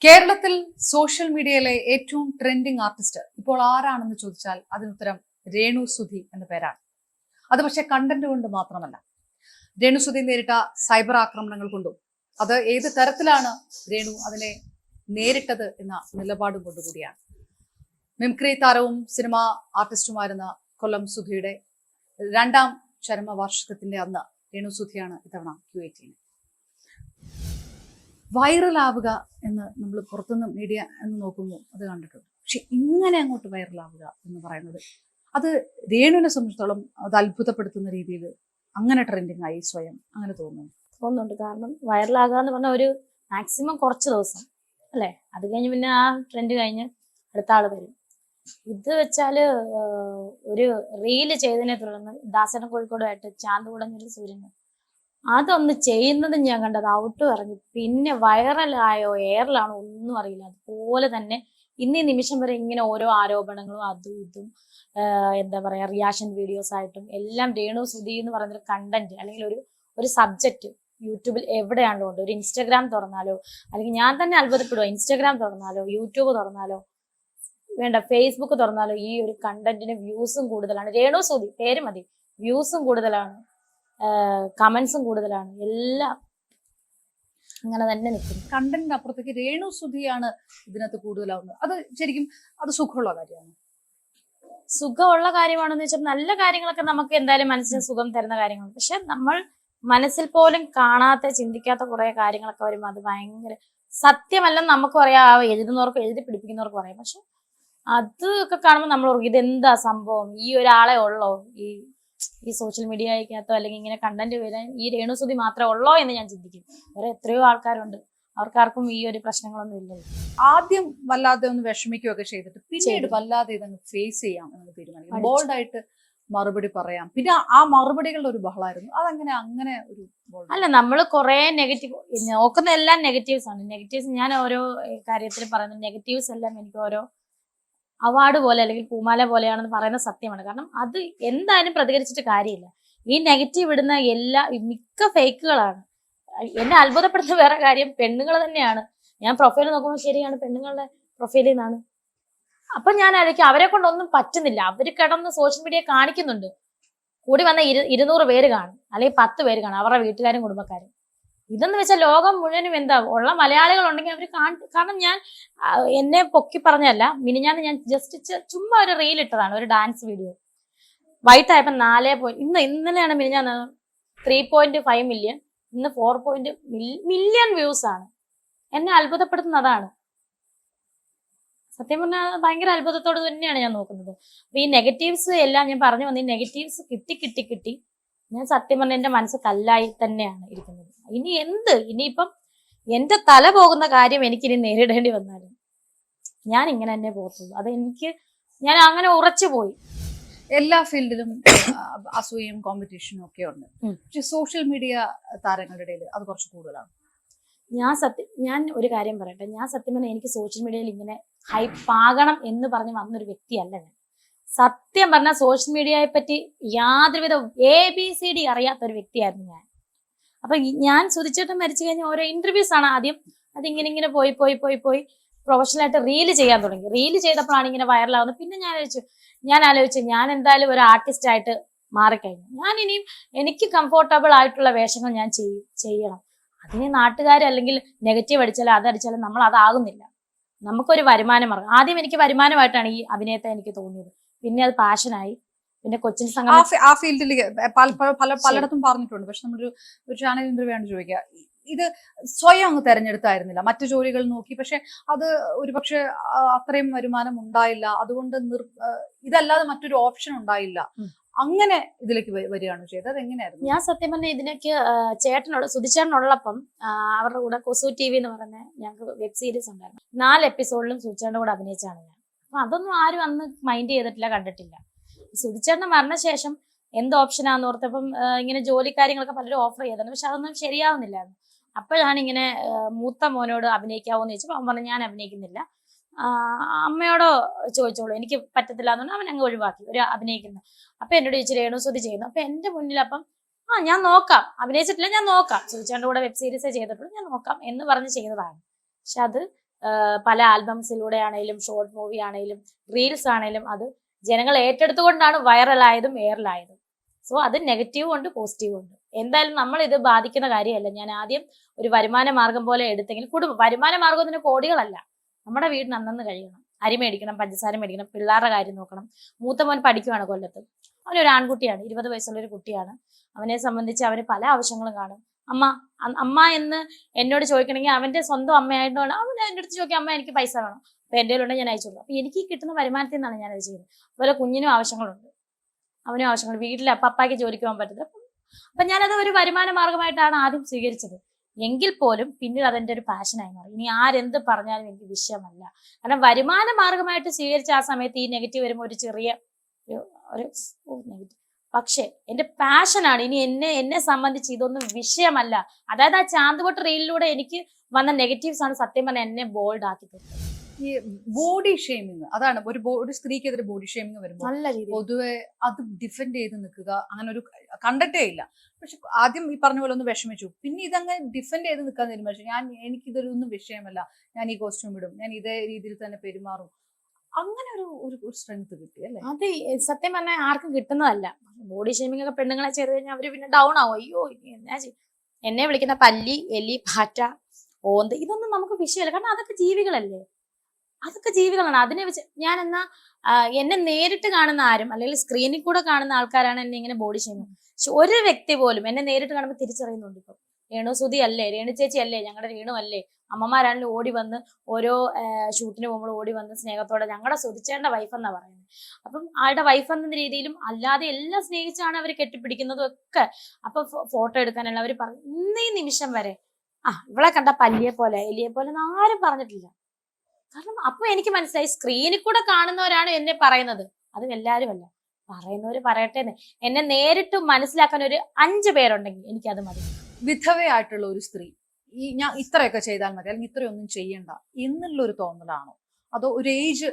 കേരളത്തിൽ സോഷ്യൽ മീഡിയയിലെ ഏറ്റവും ട്രെൻഡിങ് ആർട്ടിസ്റ്റ് ഇപ്പോൾ ആരാണെന്ന് ചോദിച്ചാൽ അതിനുത്തരം രേണു സുധി എന്ന പേരാണ്. അത് പക്ഷേ കണ്ടന്റ് കൊണ്ട് മാത്രമല്ല, രേണു സുധി നേരിട്ട സൈബർ ആക്രമണങ്ങൾ കൊണ്ടും അത് ഏത് തരത്തിലാണ് രേണു അതിനെ നേരിട്ടത് എന്ന നിലപാടും കൊണ്ടുകൂടിയാണ്. മിംക്രി താരവും സിനിമാ ആർട്ടിസ്റ്റുമായിരുന്ന കൊല്ലം സുധിയുടെ 2ാം ചരമവാർഷികത്തിന്റെ അന്ന് രേണു സുധിയാണ് ഇത്തവണ QAT വൈറലാവുക എന്ന് നമ്മൾ പുറത്തുനിന്ന് മീഡിയ എന്ന് നോക്കുമ്പോൾ അത് കണ്ടിട്ടുണ്ട്. പക്ഷെ ഇങ്ങനെ അങ്ങോട്ട് വൈറലാവുക എന്ന് പറയുന്നത് അത് രേണുവിനെ സംബന്ധിച്ചിടത്തോളം അത് അത്ഭുതപ്പെടുത്തുന്ന രീതിയിൽ അങ്ങനെ ട്രെൻഡിങ് ആയി സ്വയം അങ്ങനെ തോന്നുന്നുണ്ട്. കാരണം വൈറലാകുക എന്ന് പറഞ്ഞാൽ ഒരു മാക്സിമം കുറച്ച് ദിവസം അല്ലേ, അത് കഴിഞ്ഞ് പിന്നെ ആ ട്രെൻഡ് കഴിഞ്ഞ് അടുത്ത ആള് വരും. ഇത് വെച്ചാല് ഒരു റീല് ചെയ്തതിനെ തുടർന്ന് ദാസന കോഴിക്കോടുമായിട്ട് ചാന്ത് കുടഞ്ഞൊരു സൂര്യൻ അതൊന്ന് ചെയ്യുന്നത് ഞാൻ കണ്ടത് ഔട്ട് പറഞ്ഞു. പിന്നെ വൈറലായോ എയറിലാണോ ഒന്നും അറിയില്ല. അതുപോലെ തന്നെ ഇന്നീ നിമിഷം വരെ ഇങ്ങനെ ഓരോ ആരോപണങ്ങളും അതും ഇതും എന്താ പറയാ റിയാക്ഷൻ വീഡിയോസ് ആയിട്ടും എല്ലാം രേണു സുധി എന്ന് പറയുന്നൊരു കണ്ടന്റ് അല്ലെങ്കിൽ ഒരു സബ്ജക്റ്റ് യൂട്യൂബിൽ എവിടെയാണല്ലോ ഉണ്ട്. ഒരു ഇൻസ്റ്റാഗ്രാം തുറന്നാലോ, അല്ലെങ്കിൽ ഞാൻ തന്നെ അത്ഭുതപ്പെടുക, ഇൻസ്റ്റാഗ്രാം തുറന്നാലോ യൂട്യൂബ് തുറന്നാലോ വേണ്ട ഫേസ്ബുക്ക് തുറന്നാലോ ഈ ഒരു കണ്ടന്റിന് വ്യൂസും കൂടുതലാണ്. രേണു സുധി പേര് മതി, വ്യൂസും കൂടുതലാണ്, കമന്റ്സും കൂടുതലാണ്, എല്ലാം അങ്ങനെ തന്നെ നിൽക്കുന്നു. കണ്ടന്റിന് അപ്പുറത്തേക്ക് രേണു സുധിയാണ് ഇതിനകത്ത് കൂടുതലാവുന്നത്. അത് ശരിക്കും അത് സുഖമുള്ള കാര്യമാണ്. സുഖമുള്ള കാര്യമാണെന്ന് വെച്ചാൽ നല്ല കാര്യങ്ങളൊക്കെ നമുക്ക് എന്തായാലും മനസ്സിന് സുഖം തരുന്ന കാര്യങ്ങളാണ്. പക്ഷെ നമ്മൾ മനസ്സിൽ പോലും കാണാത്ത ചിന്തിക്കാത്ത കുറെ കാര്യങ്ങളൊക്കെ വരുമ്പോൾ അത് ഭയങ്കര സത്യമല്ലെന്ന് നമുക്ക് പറയാം, എഴുതുന്നവർക്ക് എഴുതി പിടിപ്പിക്കുന്നവർക്ക് പറയാം. പക്ഷെ അതൊക്കെ കാണുമ്പോൾ നമ്മൾ ഓർക്കും ഇതെന്താ സംഭവം, ഈ ഒരാളെ ഉള്ളോ ഈ സോഷ്യൽ മീഡിയക്കകത്തോ അല്ലെങ്കിൽ ഇങ്ങനെ കണ്ടന്റ് വരാൻ ഈ രേണു സുധി മാത്രമേ ഉള്ളോ എന്ന് ഞാൻ ചിന്തിക്കും. വേറെ എത്രയോ ആൾക്കാരുണ്ട്, അവർക്കാർക്കും ഈ ഒരു പ്രശ്നങ്ങളൊന്നും ഇല്ലല്ലോ. ആദ്യം വല്ലാതെ ഒന്ന് വിഷമിക്കുകയൊക്കെ ചെയ്തിട്ട് പിന്നീട് വല്ലാതെ ഇതങ്ങ് ഫേസ് ചെയ്യാം എന്ന് തീരുമാനിക്കും. ബോൾഡായിട്ട് മറുപടി പറയാം. പിന്നെ ആ മറുപടികളുടെ ഒരു ബഹളായിരുന്നു. അതങ്ങനെ അങ്ങനെ ഒരു അല്ല, നമ്മൾ കുറെ നെഗറ്റീവ് നോക്കുന്ന എല്ലാം നെഗറ്റീവ്സ് ആണ്. നെഗറ്റീവ്സ് ഞാൻ ഓരോ കാര്യത്തിൽ പറയുന്നത് നെഗറ്റീവ്സ് എല്ലാം എനിക്ക് ഓരോ അവാർഡ് പോലെ അല്ലെങ്കിൽ പൂമാല പോലെയാണെന്ന് പറയുന്ന സത്യമാണ്. കാരണം അത് എന്തായാലും പ്രതികരിച്ചിട്ട് കാര്യമില്ല. ഈ നെഗറ്റീവ് ഇടുന്ന മിക്ക ഫേക്കുകളാണ്. എന്നെ അത്ഭുതപ്പെടുന്ന വേറെ കാര്യം പെണ്ണുങ്ങൾ തന്നെയാണ്. ഞാൻ പ്രൊഫൈൽ നോക്കുമ്പോൾ ശരിയാണ് പെണ്ണുങ്ങളുടെ പ്രൊഫൈലിൽ നിന്നാണ്. അപ്പൊ ഞാൻ ആലോചിക്കും അവരെ കൊണ്ടൊന്നും പറ്റുന്നില്ല. അവര് കിടന്ന് സോഷ്യൽ മീഡിയ കാണിക്കുന്നുണ്ട്. കൂടി വന്ന 200 പേര് കാണും, അല്ലെങ്കിൽ 10 പേര് കാണും, അവരുടെ വീട്ടുകാരും കുടുംബക്കാരും. ഇതെന്ന് വെച്ചാൽ ലോകം മുഴുവനും എന്താ ഉള്ള മലയാളികൾ ഉണ്ടെങ്കിൽ അവർ കാരണം ഞാൻ എന്നെ പൊക്കി പറഞ്ഞല്ല, മിനിഞ്ഞാന്ന് ഞാൻ ജസ്റ്റ് ചുമ്മാ ഒരു റീൽ ഇട്ടതാണ്, ഒരു ഡാൻസ് വീഡിയോ. വൈകിട്ടായപ്പോ 4 ഇന്നലെയാണ് മിനിഞ്ഞാന്ന് 3.5 മില്യൺ, ഇന്ന് 4 മില്യൺ വ്യൂസ് ആണ്. എന്നെ അത്ഭുതപ്പെടുത്തുന്നതാണ്. സത്യം പറഞ്ഞാൽ ഭയങ്കര അത്ഭുതത്തോട് തന്നെയാണ് ഞാൻ നോക്കുന്നത്. അപ്പൊ ഈ നെഗറ്റീവ്സ് എല്ലാം ഞാൻ പറഞ്ഞു വന്ന ഈ നെഗറ്റീവ്സ് കിട്ടി ഞാൻ സത്യം പറഞ്ഞ എന്റെ മനസ്സ് കല്ലായി തന്നെയാണ് ഇരിക്കുന്നത്. ഇനിയിപ്പം എന്റെ തല പോകുന്ന കാര്യം എനിക്കിനി നേരിടേണ്ടി വന്നാലും ഞാൻ ഇങ്ങനെ തന്നെ പോകത്തുള്ളൂ. ഞാൻ അങ്ങനെ ഉറച്ചു പോയി. എല്ലാ ഫീൽഡിലും അസൂയയും കോമ്പറ്റീഷനും ഒക്കെ ഉണ്ട്. പക്ഷെ സോഷ്യൽ മീഡിയ താരങ്ങളുടെ ഇടയിൽ അത് കുറച്ച് കൂടുതലാണ്. ഞാൻ ഒരു കാര്യം പറയട്ടെ, ഞാൻ സത്യം പറഞ്ഞാൽ എനിക്ക് സോഷ്യൽ മീഡിയയിൽ ഇങ്ങനെ ഹൈപ്പാകണം എന്ന് പറഞ്ഞ് വന്നൊരു വ്യക്തിയല്ല ഞാൻ. സത്യം പറഞ്ഞാൽ സോഷ്യൽ മീഡിയയെ പറ്റി യാതൊരുവിധ ABCD അറിയാത്ത ഒരു വ്യക്തിയായിരുന്നു ഞാൻ. അപ്പൊ ഞാൻ സുധിച്ചേട്ടൻ മരിച്ചു കഴിഞ്ഞ ഓരോ ഇന്റർവ്യൂസ് ആണ് ആദ്യം അതിങ്ങനെ പോയി പ്രൊഫഷണലായിട്ട് റീല് ചെയ്യാൻ തുടങ്ങി. റീല് ചെയ്തപ്പോഴാണ് ഇങ്ങനെ വൈറലാവുന്നത്. പിന്നെ ഞാൻ ആലോചിച്ചു ഞാൻ എന്തായാലും ഒരു ആർട്ടിസ്റ്റ് ആയിട്ട് മാറിക്കഴിഞ്ഞു. ഞാൻ ഇനിയും എനിക്ക് കംഫോർട്ടബിൾ ആയിട്ടുള്ള വേഷങ്ങൾ ഞാൻ ചെയ്യണം. അതിന് നാട്ടുകാർ അല്ലെങ്കിൽ നെഗറ്റീവ് അടിച്ചാലും അതടിച്ചാലും നമ്മൾ അതാകുന്നില്ല. നമുക്കൊരു വരുമാന മാർഗം. ആദ്യം എനിക്ക് വരുമാനമായിട്ടാണ് ഈ അഭിനയത്തെ എനിക്ക് തോന്നിയത്. പിന്നെ അത് പാഷനായി. പിന്നെ കൊച്ചിൻ സംഘം ആ ഫീൽഡിൽ പലയിടത്തും പറഞ്ഞിട്ടുണ്ട്. പക്ഷെ നമ്മളൊരു ചാനൽ ഇന്റർവ്യൂ ആണ് ചോദിക്കുക, ഇത് സ്വയം അങ്ങ് തെരഞ്ഞെടുത്തായിരുന്നില്ല, മറ്റു ജോലികൾ നോക്കി, പക്ഷെ അത് ഒരുപക്ഷെ അത്രയും വരുമാനം ഉണ്ടായില്ല, അതുകൊണ്ട് ഇതല്ലാതെ മറ്റൊരു ഓപ്ഷൻ ഉണ്ടായില്ല, അങ്ങനെ ഇതിലേക്ക് വരികയാണ് ചെയ്തത്. എങ്ങനെയായിരുന്നു? ഞാൻ സത്യം പറഞ്ഞാൽ ഇതിലേക്ക് സുധിച്ചേട്ടനുള്ളപ്പം അവരുടെ കൂടെ കൊസു TV എന്ന് പറഞ്ഞ ഞങ്ങൾക്ക് വെബ് സീരീസ് ഉണ്ടായിരുന്നു. 4 എപ്പിസോഡിലും സുധിച്ചേട്ടൻ്റെ കൂടെ അഭിനയിച്ചാണ് ഞാൻ. അപ്പൊ അതൊന്നും ആരും അന്ന് മൈൻഡ് ചെയ്തിട്ടില്ല, കണ്ടിട്ടില്ല. സുധിച്ചേട്ടന് മരണശേഷം എന്ത് ഓപ്ഷനാന്ന് ഓർത്തപ്പം ഇങ്ങനെ ജോലി കാര്യങ്ങളൊക്കെ പലരും ഓഫർ ചെയ്തിട്ടുണ്ട്. പക്ഷെ അതൊന്നും ശരിയാവുന്നില്ലായിരുന്നു. അപ്പോഴാണ് ഇങ്ങനെ മൂത്ത മോനോട് അഭിനയിക്കാവോ എന്ന് ചോദിച്ചപ്പോൾ അവൻ പറഞ്ഞു ഞാൻ അഭിനയിക്കുന്നില്ല, അമ്മയോടോ ചോദിച്ചോളൂ, എനിക്ക് പറ്റത്തില്ല എന്നുകൊണ്ട് അവൻ അങ്ങ് ഒഴിവാക്കി ഒരു അഭിനയിക്കുന്നത്. അപ്പൊ എന്നോട് ചോദിച്ചു രേണു സുധി ചെയ്യുന്നു. അപ്പൊ എന്റെ മുന്നിൽ അപ്പം ഞാൻ നോക്കാം, അഭിനയിച്ചിട്ടില്ല, ഞാൻ നോക്കാം, സുധിച്ചേട്ടൻ്റെ കൂടെ വെബ് സീരീസ് ചെയ്തിട്ടുള്ളൂ, ഞാൻ നോക്കാം എന്ന് പറഞ്ഞ് ചെയ്തതാണ്. പക്ഷെ അത് പല ആൽബംസിലൂടെ ആണെങ്കിലും ഷോർട്ട് മൂവി ആണെങ്കിലും റീൽസ് ആണെങ്കിലും അത് ജനങ്ങൾ ഏറ്റെടുത്തുകൊണ്ടാണ് വൈറലായതും എയറിലായതും. സോ അത് നെഗറ്റീവും ഉണ്ട് പോസിറ്റീവും ഉണ്ട്. എന്തായാലും നമ്മൾ ഇത് ബാധിക്കുന്ന കാര്യമല്ല. ഞാൻ ആദ്യം ഒരു വരുമാന മാർഗം പോലെ എടുത്തെങ്കിൽ വരുമാന മാർഗത്തിന് കോടികളല്ല, നമ്മുടെ വീടിന് അന്നന്ന് കഴിയണം. അരി മേടിക്കണം, പഞ്ചസാര മേടിക്കണം, പിള്ളേരുടെ കാര്യം നോക്കണം. മൂത്ത മോൻ പഠിക്കുവാണ് കൊല്ലത്ത്. അവനൊരു ആൺകുട്ടിയാണ്, 20 വയസ്സുള്ള ഒരു കുട്ടിയാണ്. അവനെ സംബന്ധിച്ച് അവന് പല ആവശ്യങ്ങളും കാണും. അമ്മ എന്ന് എന്നോട് ചോദിക്കണമെങ്കിൽ അവന്റെ സ്വന്തം അമ്മയായിട്ടാണ് അവൻ എൻ്റെ അടുത്ത് ചോദിക്കുക, അമ്മ എനിക്ക് പൈസ വേണം. അപ്പൊ എൻ്റെ ഉണ്ടെങ്കിൽ ഞാൻ അയച്ചു കൊടുക്കും. അപ്പൊ എനിക്ക് കിട്ടുന്ന വരുമാനത്തിൽ നിന്നാണ് ഞാനത് ചെയ്യുന്നത്. അതുപോലെ കുഞ്ഞിനും ആവശ്യങ്ങളുണ്ട്, അവനും ആവശ്യങ്ങൾ, വീട്ടിലെ പപ്പായ്ക്ക് ജോലിക്ക് പോകാൻ പറ്റുന്നത്. അപ്പൊ ഞാനത് ഒരു വരുമാന മാർഗമായിട്ടാണ് ആദ്യം സ്വീകരിച്ചത്. എങ്കിൽ പോലും പിന്നീട് അതെന്റെ ഒരു പാഷനായി മാറി. ഇനി ആരെന്ത് പറഞ്ഞാലും എനിക്ക് വിഷയമല്ല. കാരണം വരുമാന മാർഗമായിട്ട് സ്വീകരിച്ച ആ സമയത്ത് ഈ നെഗറ്റീവ് വരുമ്പോൾ ഒരു ചെറിയ ഒരു നെഗറ്റീവ്, പക്ഷെ എന്റെ പാഷനാണ്. ഇനി എന്നെ സംബന്ധിച്ച് ഇതൊന്നും വിഷയമല്ല. അതായത് ആ ചാന്തുപൊട്ട് റീലിലൂടെ എനിക്ക് വന്ന നെഗറ്റീവ്സ് ആണ് സത്യം പറഞ്ഞാൽ എന്നെ ബോൾഡ് ആക്കി തീർത്തത്. ഈ ബോഡി ഷെയ്മിങ്, അതാണ് ഒരു സ്ത്രീക്കെതിരെ ബോഡി ഷെയ്മിങ് വരുമ്പോൾ നല്ല രീതിയിൽ പൊതുവെ അത് ഡിഫെൻഡ് ചെയ്ത് നിൽക്കുക, അങ്ങനെ ഒരു കണ്ടിട്ടേ ഇല്ല. പക്ഷെ ആദ്യം ഈ പറഞ്ഞ പോലെ ഒന്ന് വിഷമിച്ചു, പിന്നെ ഇതങ്ങനെ ഡിഫെൻഡ് ചെയ്ത് നിൽക്കാൻ തീരുമാനിച്ചു. എനിക്കിതൊന്നും വിഷയമല്ല, ഞാൻ ഈ കോസ്റ്റ്യൂം ഇടും, ഞാൻ ഇതേ രീതിയിൽ തന്നെ പെരുമാറും. അങ്ങനെ ഒരു സ്ട്രെങ്ത് കിട്ടി അല്ലേ? അത് സത്യം പറഞ്ഞാൽ ആർക്കും കിട്ടുന്നതല്ല. ബോഡി ഷേമിംഗ് ഒക്കെ പെണ്ണുങ്ങളെ ചെയ്ത് കഴിഞ്ഞാൽ അവര് പിന്നെ ഡൗൺ ആവും. അയ്യോ എന്നാ എന്നെ വിളിക്കുന്ന പല്ലി, എലി, പാറ്റ, ഓന്ത്, ഇതൊന്നും നമുക്ക് വിഷയമല്ല. കാരണം അതൊക്കെ ജീവികളല്ലേ, അതൊക്കെ ജീവികളാണ്. അതിനെ വെച്ച് ഞാൻ എന്നെ നേരിട്ട് കാണുന്ന ആരും അല്ലെങ്കിൽ സ്ക്രീനിൽ കൂടെ കാണുന്ന ആൾക്കാരാണ് എന്നെ ഇങ്ങനെ ബോഡി ഷേമിങ്. പക്ഷെ ഒരു വ്യക്തി പോലും എന്നെ നേരിട്ട് കാണുമ്പോൾ തിരിച്ചറിയുന്നുണ്ട്. ഇപ്പം രേണു സുധി അല്ലേ, രേണു ചേച്ചി അല്ലേ, ഞങ്ങളുടെ രേണു അല്ലേ. അമ്മമാരാണെങ്കിലും ഓടി വന്ന് ഓരോ ഷൂട്ടിന് പോകുമ്പോൾ ഓടി വന്ന് സ്നേഹത്തോടെ ഞങ്ങളുടെ സുധിച്ചേണ്ട വൈഫ് എന്നാ പറയുന്നത്. അപ്പം ആളുടെ വൈഫ് എന്ന രീതിയിലും അല്ലാതെ എല്ലാം സ്നേഹിച്ചാണ് അവർ കെട്ടിപ്പിടിക്കുന്നതും ഒക്കെ. അപ്പൊ ഫോട്ടോ എടുക്കാനല്ല അവർ പറഞ്ഞു. ഇന്നീ നിമിഷം വരെ ഇവളെ കണ്ട പല്ലിയെ പോലെ എലിയെ പോലെ ആരും പറഞ്ഞിട്ടില്ല. കാരണം അപ്പൊ എനിക്ക് മനസ്സിലായി സ്ക്രീനിൽ കൂടെ കാണുന്നവരാണ് എന്നെ പറയുന്നത്, അതും എല്ലാവരും അല്ല. പറയുന്നവര് പറയട്ടെ. എന്നെ നേരിട്ട് മനസ്സിലാക്കാൻ ഒരു 5 പേരുണ്ടെങ്കിൽ എനിക്കത് മതി. വിധവയായിട്ടുള്ള ഒരു സ്ത്രീ ഞാൻ ഇത്രയൊക്കെ ചെയ്താൽ മതി, അല്ലെങ്കിൽ ഇത്രയൊന്നും ചെയ്യണ്ട എന്നുള്ളൊരു തോന്നലാണോ, അതോ ഒരു ഏജ്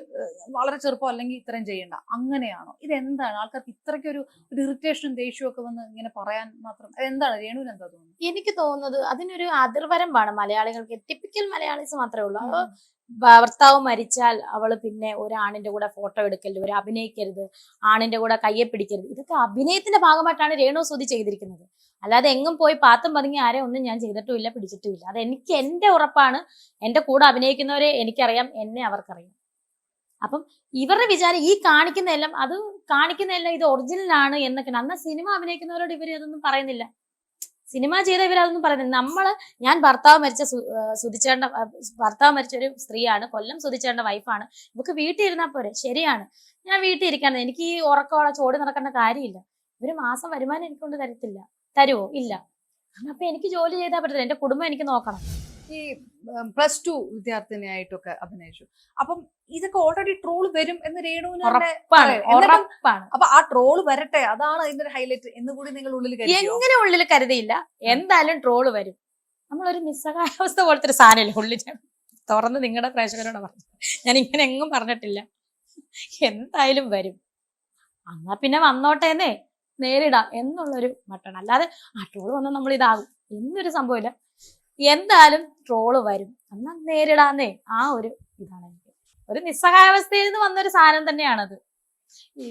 വളരെ ചെറുപ്പം അല്ലെങ്കിൽ ഇത്രയും ചെയ്യണ്ട അങ്ങനെയാണോ? ഇതെന്താണ് ആൾക്കാർക്ക് ഇത്രയ്ക്ക് ഒരു ഇറിറ്റേഷനും ദേഷ്യവും ഒക്കെ വന്ന് ഇങ്ങനെ പറയാൻ മാത്രം? എന്താണ് രേണുവിന് എന്താ തോന്നുന്നത്? എനിക്ക് തോന്നുന്നത് അതിനൊരു അതിർവരമ്പാണ് മലയാളികൾക്ക്. ടിപ്പിക്കൽ മലയാളീസ് മാത്രമേ ഉള്ളൂ. ഭർത്താവ് മരിച്ചാൽ അവള് പിന്നെ ഒരാണിന്റെ കൂടെ ഫോട്ടോ എടുക്കരുത്, ഒരു അഭിനയിക്കരുത്, ആണിന്റെ കൂടെ കയ്യെ പിടിക്കരുത്. ഇതൊക്കെ അഭിനയത്തിന്റെ ഭാഗമായിട്ടാണ് രേണു സുധി ചെയ്തിരിക്കുന്നത്. അല്ലാതെ എങ്ങും പോയി പാത്തും പതുങ്ങി ആരെ ഒന്നും ഞാൻ ചെയ്തിട്ടുമില്ല, പിടിച്ചിട്ടുമില്ല. അത് എനിക്ക് എന്റെ ഉറപ്പാണ്. എന്റെ കൂടെ അഭിനയിക്കുന്നവരെ എനിക്കറിയാം, എന്നെ അവർക്കറിയാം. അപ്പം ഇവരുടെ വിചാരം ഈ കാണിക്കുന്നതെല്ലാം ഇത് ഒറിജിനൽ ആണ് എന്നൊക്കെയാണ്. അന്ന് സിനിമ അഭിനയിക്കുന്നവരോട് ഇവർ അതൊന്നും പറയുന്നില്ല. സിനിമ ചെയ്ത ഇവരതൊന്നും പറയുന്നില്ല. ഞാൻ ഭർത്താവ് മരിച്ച ഒരു സ്ത്രീയാണ്, കൊല്ലം സുധിച്ചേണ്ട വൈഫാണ്. ഇവക്ക് വീട്ടിൽ ഇരുന്നാൽ പോരെ, ശരിയാണ്. ഞാൻ വീട്ടിൽ ഇരിക്കാണ്, എനിക്ക് ഈ ഉറക്കമുള്ള ചോടി നടക്കേണ്ട കാര്യമില്ല. ഇവര് മാസം വരുമാനം എനിക്കൊണ്ട് തരുമോ? ഇല്ല. അപ്പൊ എനിക്ക് ജോലി ചെയ്താൽ പറ്റില്ല, എന്റെ കുടുംബം എനിക്ക് നോക്കണം. ഈ +2 വിദ്യാർത്ഥിനിയായിട്ടൊക്കെ അഭിനയിച്ചു. അപ്പം ഇതൊക്കെ ഓൾറെഡി ട്രോൾ വരും എന്ന് രേണുവിന് ഉറപ്പാണ്. അപ്പൊ ആ ട്രോള് വരട്ടെ, അതാണ് അതിന്റെ ഒരു ഹൈലൈറ്റ് എന്ന് കൂടി നിങ്ങൾ ഉള്ളിൽ എങ്ങനെ ഉള്ളിൽ കരുതിയില്ല, എന്തായാലും ട്രോള് വരും. നമ്മളൊരു നിസ്സഹായാവസ്ഥ പോലത്തെ ഒരു സാധനമല്ലേ ഉള്ളിൽ. തുറന്ന് നിങ്ങളുടെ പ്രേക്ഷകരോട് പറഞ്ഞു, ഞാൻ ഇങ്ങനെ എങ്ങും പറഞ്ഞിട്ടില്ല. എന്തായാലും വരും. എന്നാ പിന്നെ വന്നോട്ടേന്നേ, നേരിടാം എന്നുള്ളൊരു മട്ടാണ്. അല്ലാതെ ട്രോള് വന്നാൽ നമ്മൾ ഇതാകും എന്നൊരു സംഭവമില്ല. എന്തായാലും ട്രോള് വരും, എന്നാൽ നേരിടാന്നേ, ആ ഒരു ഇതാണ് എനിക്ക്. ഒരു നിസ്സഹായാവസ്ഥയിൽ നിന്ന് വന്നൊരു സാധനം തന്നെയാണത്. ഈ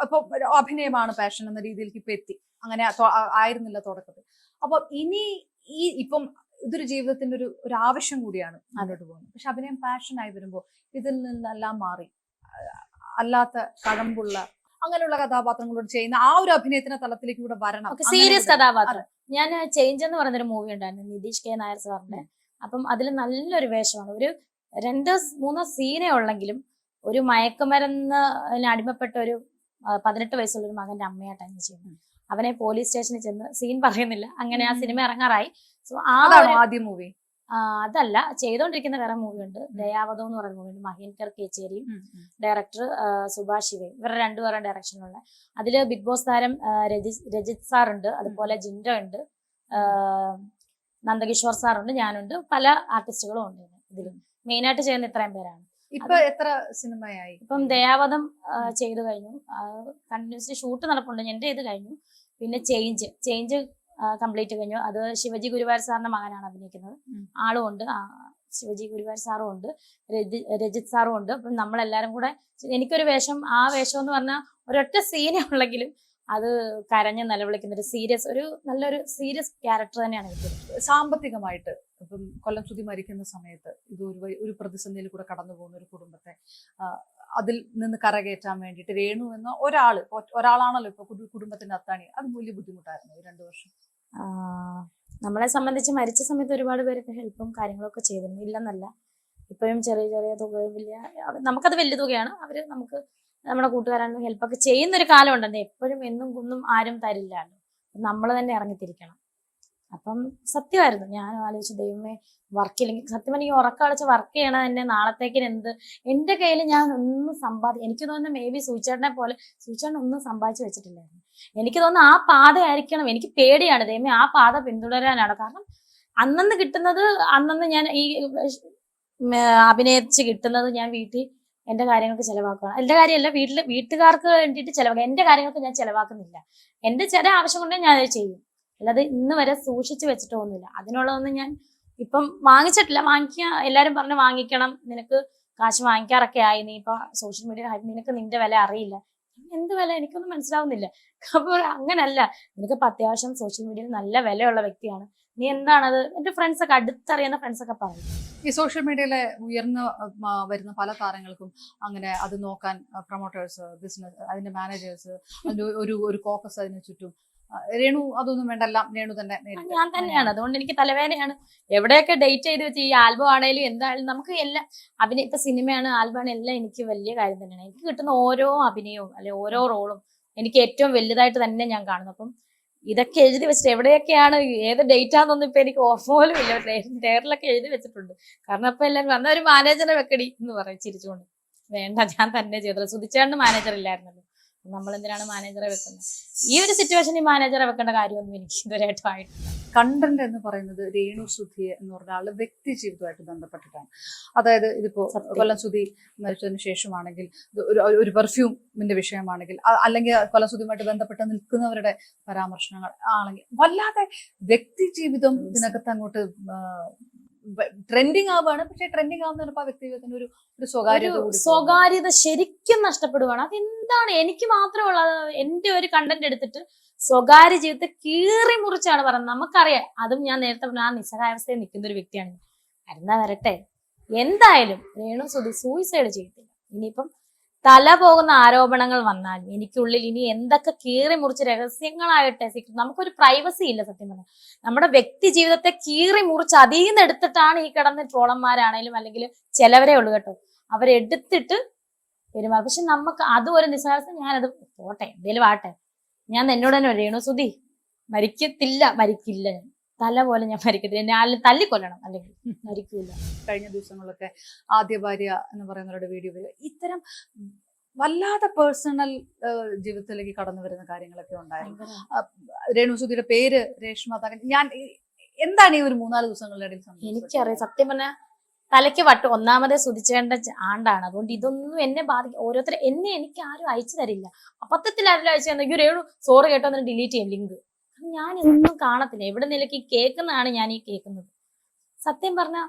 ഇപ്പൊ അഭിനയമാണ് പാഷൻ എന്ന രീതിയിലേക്ക് ഇപ്പൊ എത്തി, അങ്ങനെ ആയിരുന്നില്ല തുടക്കത്തിൽ. അപ്പൊ ഇനി ഇപ്പം ഇതൊരു ജീവിതത്തിന്റെ ഒരു ആവശ്യം കൂടിയാണ് മുന്നോട്ട് പോകുന്നത്. പക്ഷെ അഭിനയം പാഷനായി വരുമ്പോൾ ഇതിൽ നിന്നെല്ലാം മാറി അല്ലാത്ത കഴമ്പുള്ള അങ്ങനെയുള്ള കഥാപാത്രങ്ങളോട് ചെയ്യുന്ന ആ ഒരു അഭിനയത്തിന്റെ തലത്തിലേക്ക് കൂടെ വരണം. സീരിയസ് കഥാപാത്രം. ഞാൻ ചേഞ്ച് എന്ന് പറയുന്നൊരു മൂവി ഉണ്ടായിരുന്നു, നിതീഷ് കെ നായർ സാറിന്റെ. അപ്പം അതിൽ നല്ലൊരു വേഷമാണ്. ഒരു 2-3 സീനേ ഉള്ളെങ്കിലും ഒരു മയക്കുമരുന്ന് അടിമപ്പെട്ട ഒരു 18 വയസ്സുള്ള ഒരു മകന്റെ അമ്മയായിട്ടാണ് ചെയ്യുന്നത്. അവനെ പോലീസ് സ്റ്റേഷനിൽ ചെന്ന്, സീൻ പറയുന്നില്ല, അങ്ങനെ ആ സിനിമ ഇറങ്ങാറായി. സോ ആദ്യ മൂവി അതല്ല, ചെയ്തോണ്ടിരിക്കുന്ന വേറെ മൂവി ഉണ്ട്, ദയാവതം എന്ന് പറയുന്ന മൂവി ഉണ്ട്. മഹീൻകർ കേച്ചേരിയും ഡയറക്ടർ സുഭാഷ് ശിവയും, ഇവരുടെ 2 പേരുടെ ഡയറക്ഷനുള്ള. അതില് ബിഗ് ബോസ് താരം രജിത് സാർ ഉണ്ട്, അതുപോലെ ജിൻഡോ ഉണ്ട്, നന്ദകിഷോർ സാറുണ്ട്, ഞാനുണ്ട്, പല ആർട്ടിസ്റ്റുകളും ഉണ്ട് ഇതിലും. മെയിനായിട്ട് ചെയ്യുന്ന ഇത്രയും പേരാണ്. ഇപ്പൊ എത്ര സിനിമയായി? ഇപ്പം ദയാവതം ചെയ്തു കഴിഞ്ഞു, കണ്ടിന്യൂസ്ലി ഷൂട്ട് നടപ്പുണ്ട്. എന്റെ ഇത് കഴിഞ്ഞു. പിന്നെ ചേഞ്ച് കംപ്ലീറ്റ് കഴിഞ്ഞു. അത് ശിവജി ഗുരുവായൂർ സാറിന്റെ മകനാണ് അഭിനയിക്കുന്നത്, ആളും ഉണ്ട്. ശിവജി ഗുരുവായൂർ സാറും ഉണ്ട്, രജിത് സാറും ഉണ്ട്. അപ്പം നമ്മളെല്ലാരും കൂടെ എനിക്കൊരു വേഷം, ആ വേഷം എന്ന് പറഞ്ഞാൽ ഒരൊറ്റ സീനേ ഉള്ളെങ്കിലും അത് കരഞ്ഞ് നിലവിളിക്കുന്ന ഒരു നല്ലൊരു സീരിയസ് ക്യാരക്ടർ തന്നെയാണ് എനിക്ക്. സാമ്പത്തികമായിട്ട് ഇപ്പം കൊല്ലം സുധി മരിക്കുന്ന സമയത്ത് ഇത് ഒരു പ്രതിസന്ധിയിൽ കൂടെ കടന്നു പോകുന്ന ഒരു കുടുംബത്തെ അതിൽ നിന്ന് കരകയറ്റാൻ വേണ്ടിയിട്ട് രേണു എന്ന ഒരാളാണല്ലോ ഇപ്പൊ കുടുംബത്തിന്റെ അത്താണി, അത് വലിയ ബുദ്ധിമുട്ടായിരുന്നു ഈ 2 വർഷം. നമ്മളെ സംബന്ധിച്ച് മരിച്ച സമയത്ത് ഒരുപാട് പേരൊക്കെ ഹെൽപ്പും കാര്യങ്ങളൊക്കെ ചെയ്തിരുന്നു, ഇല്ലെന്നല്ല. ഇപ്പോഴും ചെറിയ ചെറിയ തുക, നമുക്കത് വലിയ തുകയാണ്. അവര് നമുക്ക് നമ്മുടെ കൂട്ടുകാരാണ് ഹെൽപ്പൊക്കെ ചെയ്യുന്ന ഒരു കാലം ഉണ്ടെന്നേ. എപ്പോഴും എന്നും കുന്നും ആരും തരില്ലല്ലോ, നമ്മൾ തന്നെ ഇറങ്ങിത്തിരിക്കണം. അപ്പം സത്യമായിരുന്നു. ഞാൻ ആലോചിച്ചു, ദൈവമേ വർക്കില്ലെങ്കിൽ സത്യം എനിക്ക് ഉറക്കളച്ച് വർക്ക് ചെയ്യണത് തന്നെ നാളത്തേക്കിന് എന്റെ കയ്യിൽ ഞാൻ ഒന്നും എനിക്ക് തോന്നുന്നു മേ ബി സൂചേട്ടനെ പോലെ സൂചേട്ടൻ ഒന്നും സമ്പാദിച്ചു വെച്ചിട്ടില്ലായിരുന്നു. എനിക്ക് തോന്നുന്നു ആ പാത ആയിരിക്കണം. എനിക്ക് പേടിയാണ് ദൈവമേ ആ പാത പിന്തുടരാനാണ്. കാരണം അന്നന്ന് കിട്ടുന്നത് ഞാൻ ഈ അഭിനയിച്ച് കിട്ടുന്നത് ഞാൻ വീട്ടിൽ എന്റെ കാര്യങ്ങൾക്ക് ചെലവാക്കുകയാണ്. എന്റെ കാര്യമല്ല, വീട്ടുകാർക്ക് വേണ്ടിയിട്ട് ചെലവാക്കുക. എന്റെ കാര്യങ്ങൾക്ക് ഞാൻ ചെലവാക്കുന്നില്ല. എന്റെ ചില ആവശ്യം കൊണ്ടേ ഞാൻ അത് ചെയ്യും, അല്ലാതെ ഇന്ന് വരെ സൂക്ഷിച്ചു വെച്ചിട്ടൊന്നുമില്ല. അതിനുള്ളതൊന്നും ഞാൻ ഇപ്പം വാങ്ങിച്ചിട്ടില്ല. എല്ലാരും പറഞ്ഞ് വാങ്ങിക്കണം, നിനക്ക് കാശ് വാങ്ങിക്കാറൊക്കെ ആയി, നീ ഇപ്പൊ സോഷ്യൽ മീഡിയ നിനക്ക് നിന്റെ വില അറിയില്ല. എന്ത് വില എനിക്കൊന്നും മനസ്സിലാവുന്നില്ല. അപ്പോൾ അങ്ങനല്ല, നിനക്കിപ്പോ അത്യാവശ്യം സോഷ്യൽ മീഡിയയിൽ നല്ല വിലയുള്ള വ്യക്തിയാണ്, നീ എന്താണത്. എന്റെ ഫ്രണ്ട്സൊക്കെ, അടുത്തറിയുന്ന ഫ്രണ്ട്സൊക്കെ പറയും. ഈ സോഷ്യൽ മീഡിയയിലെ വരുന്ന പല താരങ്ങൾക്കും അങ്ങനെ അത് നോക്കാൻ പ്രൊമോട്ടേഴ്സ്, ബിസിനസ്, അതിന്റെ മാനേജേഴ്സ്, അതിന്റെ ഒരു കോക്കസ് അതിന് ചുറ്റും. രേണു അതൊന്നും വേണ്ടല്ല, രേണു തന്നെ ഞാൻ തന്നെയാണ്. അതുകൊണ്ട് എനിക്ക് തലവേദനയാണ്. എവിടെയൊക്കെ ഡേറ്റ് ചെയ്ത് വെച്ച് ഈ ആൽബം ആണെങ്കിലും എന്തായാലും നമുക്ക് എല്ലാം ഇപ്പൊ സിനിമയാണ്, ആൽബമാണ്, എല്ലാം എനിക്ക് വലിയ കാര്യം തന്നെയാണ്. എനിക്ക് കിട്ടുന്ന ഓരോ അഭിനയവും അല്ലെ ഓരോ റോളും എനിക്ക് ഏറ്റവും വലുതായിട്ട് തന്നെ ഞാൻ കാണുന്നു. അപ്പം ഇതൊക്കെ എഴുതി വെച്ചിട്ട് എവിടെയൊക്കെയാണ് ഏത് ഡേറ്റ് ആണെന്നൊന്നും ഇപ്പൊ എനിക്ക് ഓർമ്മ പോലും ഇല്ല. ടേറിലൊക്കെ എഴുതി വെച്ചിട്ടുണ്ട്. കാരണം അപ്പൊ എല്ലാവരും വന്ന ഒരു മാനേജറെ വെക്കടി എന്ന് പറയും ചിരിച്ചുകൊണ്ട്. വേണ്ട, ഞാൻ തന്നെ ചെയ്തത്. സുധിച്ചേട്ടന് മാനേജർ ഇല്ലായിരുന്നല്ലോ, നമ്മൾ എന്തിനാണ് മാനേജറെ വെക്കുന്നത്? ഈ ഒരു സിറ്റുവേഷനിൽ മാനേജറെ വെക്കേണ്ട കാര്യമൊന്നും എനിക്ക് ഇതുവരെയായിട്ടും ആയിട്ടില്ല. കണ്ടന്റ് എന്ന് പറയുന്നത് രേണു സുധി എന്ന് പറഞ്ഞ ആള് വ്യക്തി ജീവിതമായിട്ട് ബന്ധപ്പെട്ടിട്ടാണ്. അതായത് ഇതിപ്പോ കൊല്ലം സുധി മരിച്ചതിന് ശേഷമാണെങ്കിൽ ഒരു പെർഫ്യൂമിന്റെ വിഷയമാണെങ്കിൽ, അല്ലെങ്കിൽ കൊല്ലം സുധിയുമായിട്ട് ബന്ധപ്പെട്ട് നിൽക്കുന്നവരുടെ പരാമർശനങ്ങൾ ആണെങ്കിൽ, വല്ലാതെ വ്യക്തി ജീവിതം ഇതിനകത്ത് അങ്ങോട്ട് ട്രെൻഡിങ് ആവുകയാണ്. പക്ഷെ ട്രെൻഡിങ് ആവുന്ന വ്യക്തി ജീവിതത്തിന് ഒരു സ്വകാര്യത ശരിക്കും നഷ്ടപ്പെടുവാണ്. അതെന്താണ് എനിക്ക് മാത്രമുള്ള എന്റെ ഒരു കണ്ടന്റ് എടുത്തിട്ട് സ്വകാര്യ ജീവിതത്തെ കീറി മുറിച്ചാണ് പറയുന്നത്. നമുക്കറിയാം, അതും ഞാൻ നേരത്തെ പറഞ്ഞ ആ നിസ്സഹായാവസ്ഥയിൽ നിൽക്കുന്ന ഒരു വ്യക്തിയാണ്. വരുന്ന വരട്ടെ, എന്തായാലും രേണു സുധി സൂയിസൈഡ് ചെയ്യത്തില്ല. ഇനിയിപ്പം തല പോകുന്ന ആരോപണങ്ങൾ വന്നാലും എനിക്കുള്ളിൽ ഇനി എന്തൊക്കെ കീറി മുറിച്ച് രഹസ്യങ്ങളാകട്ടെ, നമുക്കൊരു പ്രൈവസി ഇല്ല സത്യം പറഞ്ഞാൽ. നമ്മുടെ വ്യക്തി ജീവിതത്തെ കീറി മുറിച്ച് അതിൽ നിന്ന് എടുത്തിട്ടാണ് ഈ കിടന്ന ട്രോളന്മാരാണേലും അല്ലെങ്കിൽ ചിലവരേ ഉള്ളു കേട്ടോ, അവരെടുത്തിട്ട് പെരുമാറും. പക്ഷെ നമുക്ക് അതും ഒരു നിസ്സാരസ്ഥ. ഞാനത് പോട്ടെ, എന്തേലും ആട്ടെ. ഞാൻ എന്നോട് തന്നെ രേണു സുധി മരിക്കില്ല, ഞാൻ തല പോലെ ഞാൻ മരിക്കത്തില്ല, ഞാൻ തല്ലിക്കൊല്ലണം, അല്ലെങ്കിൽ മരിക്കൂല. കഴിഞ്ഞ ദിവസങ്ങളിലൊക്കെ ആദ്യ ഭാര്യ എന്ന് പറയുന്നവരുടെ വീഡിയോ വരിക, ഇത്തരം വല്ലാതെ പേഴ്സണൽ ജീവിതത്തിലേക്ക് കടന്നു വരുന്ന കാര്യങ്ങളൊക്കെ ഉണ്ടായിരുന്നു. രേണു സുധിയുടെ പേര് രേഷ്മ. ഞാൻ എന്താണ് ഈ ഒരു 3-4 ദിവസങ്ങളുടെ ഇടയിൽ എനിക്കറിയാം സത്യം പറഞ്ഞാൽ തലയ്ക്ക് വട്ട്. ഒന്നാമതേ സുധിച്ചേണ്ട ആണ്ടാണ്, അതുകൊണ്ട് ഇതൊന്നും എന്നെ ബാധിക്കും. എനിക്ക് ആരും അയച്ചു തരില്ല. അബദ്ധത്തിൽ ആരെങ്കിലും അയച്ചു തന്നെങ്കിൽ രേണു സോറി കേട്ടോ എന്ന് ഡിലീറ്റ് ചെയ്യും ലിങ്ക്. ഞാൻ ഇതൊന്നും കാണത്തില്ല. എവിടെ നിലയ്ക്ക് കേൾക്കുന്നതാണ് ഞാൻ ഈ കേൾക്കുന്നത്. സത്യം പറഞ്ഞാൽ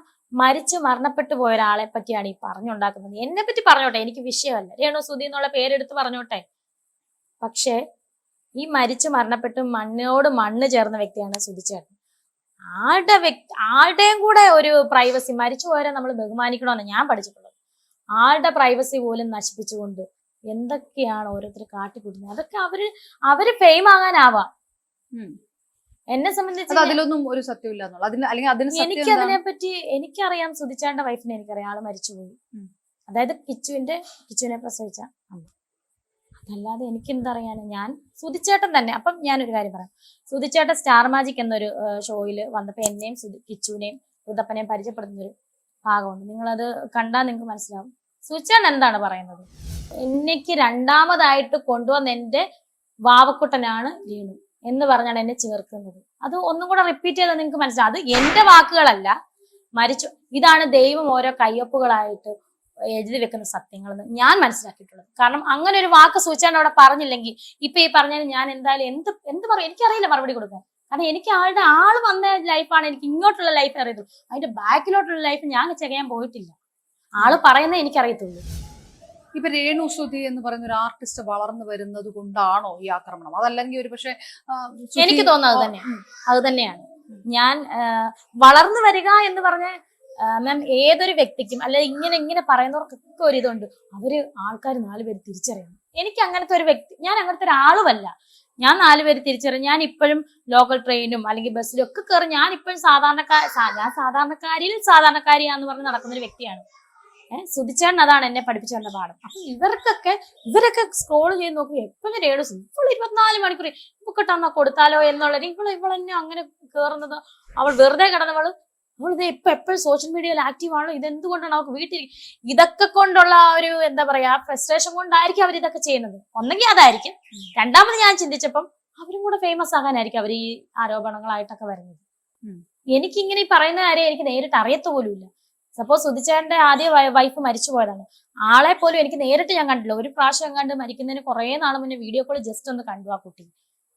മരണപ്പെട്ടു പോയ ഒരാളെ പറ്റിയാണ് ഈ പറഞ്ഞുണ്ടാക്കുന്നത്. എന്നെ പറ്റി പറഞ്ഞോട്ടെ, എനിക്ക് വിഷയമല്ല. രേണു സുധി എന്നുള്ള പേരെടുത്ത് പറഞ്ഞോട്ടെ. പക്ഷെ ഈ മരണപ്പെട്ട് മണ്ണോട് മണ്ണ് ചേർന്ന വ്യക്തിയാണ് സുധിച്ചേട്ടൻ. ആളുടെയും കൂടെ ഒരു പ്രൈവസി, മരിച്ചു പോയവരെ നമ്മൾ ബഹുമാനിക്കണമെന്ന് ഞാൻ പഠിച്ചിട്ടുള്ളത്. ആളുടെ പ്രൈവസി പോലും നശിപ്പിച്ചുകൊണ്ട് എന്തൊക്കെയാണ് ഓരോരുത്തർ കാട്ടിക്കൂട്ടുന്നത്. അതൊക്കെ അവര് ഫെയിം ആകാനാവാം. എന്നെ സംബന്ധിച്ച് അതിലൊന്നും ഒരു സത്യമില്ല. എനിക്ക് അതിനെപ്പറ്റി എനിക്കറിയാം. സുധിച്ചേട്ടന്റെ വൈഫിനെ എനിക്കറിയാം, ആള് മരിച്ചുപോയി. അതായത് കിച്ചുവിനെ പ്രസവിച്ച അമ്മ. അതല്ലാതെ എനിക്കെന്തറിയാന്. ഞാൻ സുധിച്ചേട്ടൻ തന്നെ. അപ്പം ഞാനൊരു കാര്യം പറയാം. സുധിച്ചേട്ടൻ സ്റ്റാർ മാജിക് എന്നൊരു ഷോയില് വന്നപ്പോ എന്നെയും കിച്ചുവിനെയും ഋതപ്പനെയും പരിചയപ്പെടുത്തുന്ന ഒരു ഭാഗമുണ്ട്. നിങ്ങളത് കണ്ടാൽ നിങ്ങൾക്ക് മനസ്സിലാവും. സുധിച്ചേട്ടൻ എന്താണ് പറയുന്നത്. എനിക്ക് രണ്ടാമതായിട്ട് കൊണ്ടുവന്ന എന്റെ വാവക്കുട്ടനാണ് രേണു എന്ന് പറഞ്ഞാണ് എന്നെ ചേർക്കുന്നത്. അത് ഒന്നും കൂടെ റിപ്പീറ്റ് ചെയ്താൽ നിങ്ങൾക്ക് മനസ്സിലാവും. അത് എന്റെ വാക്കുകളല്ല, ഇതാണ് ദൈവം ഓരോ കയ്യൊപ്പുകളായിട്ട് എഴുതി വെക്കുന്ന സത്യങ്ങളെന്ന് ഞാൻ മനസ്സിലാക്കിയിട്ടുള്ളത്. കാരണം അങ്ങനെ ഒരു വാക്ക് സൂചിച്ചാണ് അവിടെ പറഞ്ഞില്ലെങ്കിൽ ഇപ്പൊ ഈ പറഞ്ഞാൽ ഞാൻ എന്തായാലും എന്ത് പറയും എനിക്കറിയില്ല മറുപടി കൊടുക്കാൻ. കാരണം എനിക്ക് ആള് വന്ന ലൈഫാണ് എനിക്ക് ഇങ്ങോട്ടുള്ള ലൈഫ് അറിയത്തുള്ളൂ. അതിന്റെ ബാക്കിലോട്ടുള്ള ലൈഫ് ഞാൻ ചെയ്യാൻ പോയിട്ടില്ല. ആള് പറയുന്നത് എനിക്കറിയത്തുള്ളൂ. ഇപ്പൊ രേണു സുധി എന്ന് പറയുന്ന ഒരു ആർട്ടിസ്റ്റ് വളർന്നു വരുന്നത് കൊണ്ടാണോ ഈ ആക്രമണം? അതല്ലെങ്കിൽ ഒരു പക്ഷെ എനിക്ക് തോന്നുന്നത് അത് തന്നെയാണ്. ഞാൻ വളർന്നു വരിക എന്ന് പറഞ്ഞ മാം ഏതൊരു വ്യക്തിക്കും അല്ലെ ഇങ്ങനെ പറയുന്നവർക്കൊക്കെ ഒരു ഇതുണ്ട്. അവര് ആൾക്കാർ 4 പേര് തിരിച്ചറിയണം. എനിക്ക് അങ്ങനത്തെ ഒരു വ്യക്തി, ഞാൻ അങ്ങനത്തെ ഒരാളുമല്ല. ഞാൻ 4 പേര് തിരിച്ചറിയും. ഞാൻ ഇപ്പോഴും ലോക്കൽ ട്രെയിനും അല്ലെങ്കിൽ ബസ്സിലും ഒക്കെ കയറി ഞാൻ ഇപ്പോഴും ഞാൻ സാധാരണക്കാരിയാന്ന് പറഞ്ഞ് നടക്കുന്ന ഒരു വ്യക്തിയാണ്. സുധിച്ചേട്ടൻ അതാണ് എന്നെ പഠിപ്പിച്ചു തന്ന പാഠം. അപ്പൊ ഇവരൊക്കെ സ്ക്രോൾ ചെയ്ത് നോക്കി എപ്പോഴും രേണു ഇപ്പോൾ 24 മണിക്കൂർ ഇപ്പൊക്കെ തന്നാ കൊടുത്താലോ എന്നുള്ളത്. ഇവളെന്നെ അങ്ങനെ കേറുന്നത്, അവൾ വെറുതെ കിടന്നവള് അവളിത് എപ്പോഴും സോഷ്യൽ മീഡിയയിൽ ആക്റ്റീവ് ആണല്ലോ, ഇതെന്തുകൊണ്ടാണ് അവർക്ക് വീട്ടിൽ ഇതൊക്കെ കൊണ്ടുള്ള ഒരു എന്താ പറയാ ഫ്രസ്ട്രേഷൻ കൊണ്ടായിരിക്കും അവർ ഇതൊക്കെ ചെയ്യുന്നത്. ഒന്നെങ്കിൽ അതായിരിക്കും. രണ്ടാമത് ഞാൻ ചിന്തിച്ചപ്പം അവരും കൂടെ ഫേമസ് ആകാനായിരിക്കും അവർ ഈ ആരോപണങ്ങളായിട്ടൊക്കെ വരുന്നത്. എനിക്കിങ്ങനെ ഈ പറയുന്ന കാര്യം എനിക്ക് നേരിട്ട് അറിയത്ത പോലുമില്ല. സപ്പോസ് സുധിച്ചേട്ടന്റെ ആദ്യ വൈഫ് മരിച്ചു പോയതാണ്. ആളെ പോലും എനിക്ക് നേരിട്ട് ഞാൻ കണ്ടില്ല. ഒരു പ്രാവശ്യം കണ്ട് മരിക്കുന്നതിന് കുറെ നാൾ മുന്നേ വീഡിയോ കോൾ ജസ്റ്റ് ഒന്ന് കണ്ടു ആ കുട്ടി.